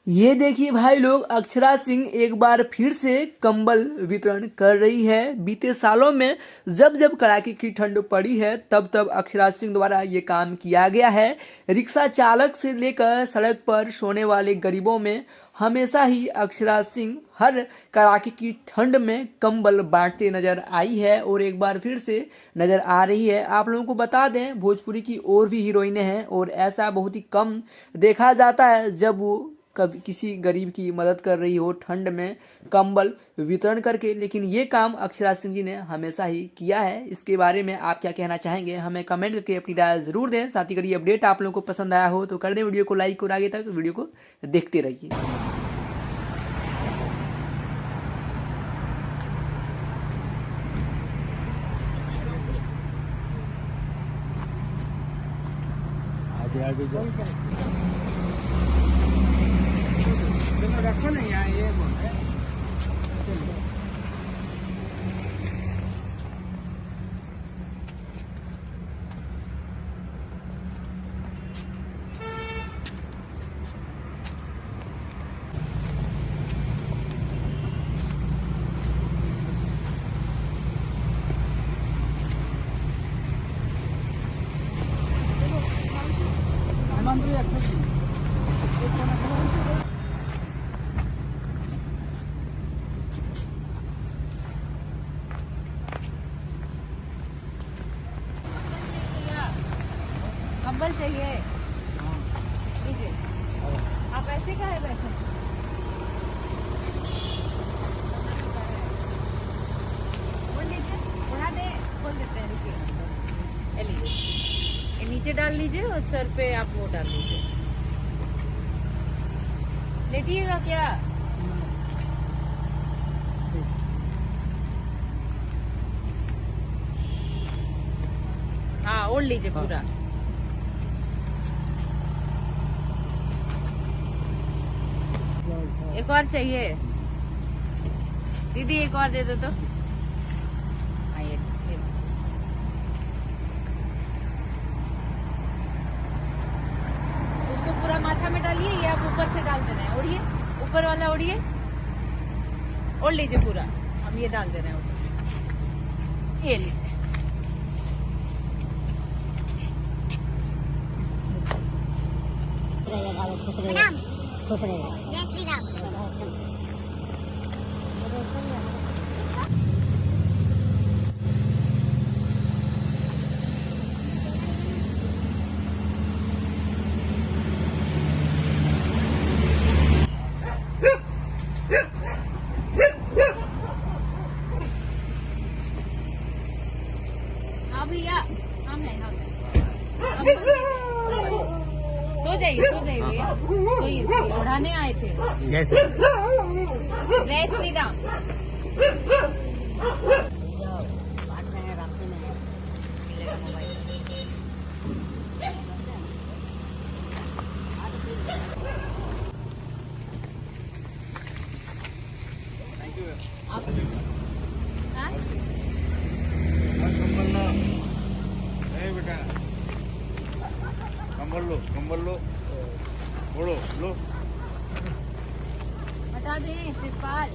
ये देखिए भाई लोग, अक्षरा सिंह एक बार फिर से कंबल वितरण कर रही है। बीते सालों में जब जब कड़ाके की ठंड पड़ी है तब तब अक्षरा सिंह द्वारा ये काम किया गया है। रिक्शा चालक से लेकर सड़क पर सोने वाले गरीबों में हमेशा ही अक्षरा सिंह हर कड़ाके की ठंड में कंबल बांटते नजर आई है और एक बार फिर से नजर आ रही है। आप लोगों को बता दें, भोजपुरी की और भी हीरोइनें हैं और ऐसा बहुत ही कम देखा जाता है जब वो कभी किसी गरीब की मदद कर रही हो ठंड में कंबल वितरण करके, लेकिन ये काम अक्षरा सिंह जी ने हमेशा ही किया है। इसके बारे में आप क्या कहना चाहेंगे, हमें कमेंट करके अपनी राय जरूर दें। साथ ही अगर ये अपडेट आप लोगों को पसंद आया हो तो कर दें वीडियो को लाइक और आगे तक वीडियो को देखते रहिए। रखो नहीं यहाँ ये बोल रहे हैं। कंबल चाहिए, लीजिए। आप ऐसे का है बैठे? बोल लीजिए, उड़ा दे, खोल देते हैं, रुकिए। ये लीजिए, ये नीचे डाल लीजिए और सर पे आप वो डाल लीजिए। लेटिएगा क्या? हाँ, ओढ़ लीजिए पूरा। एक और चाहिए दीदी, एक और दे दो तो। हाँ, ये उसको पूरा माथा में डालिए, ये आप ऊपर से डाल देना है। ओढ़िए, ऊपर वाला ओढ़िए, ओढ़ लीजिए पूरा। हम ये डाल दे रहे हैं ऊपर, ये लीजिए। जय श्री राम। हाँ भैया, हम है, हम है। सो जाइए, सो जाइए भैया, सोइए, सोइए। उड़ाने आए थे। जय श्री राम। हाँ? बेटा कंबल लो ओढ़ो लो। हटा दें तिरपाल।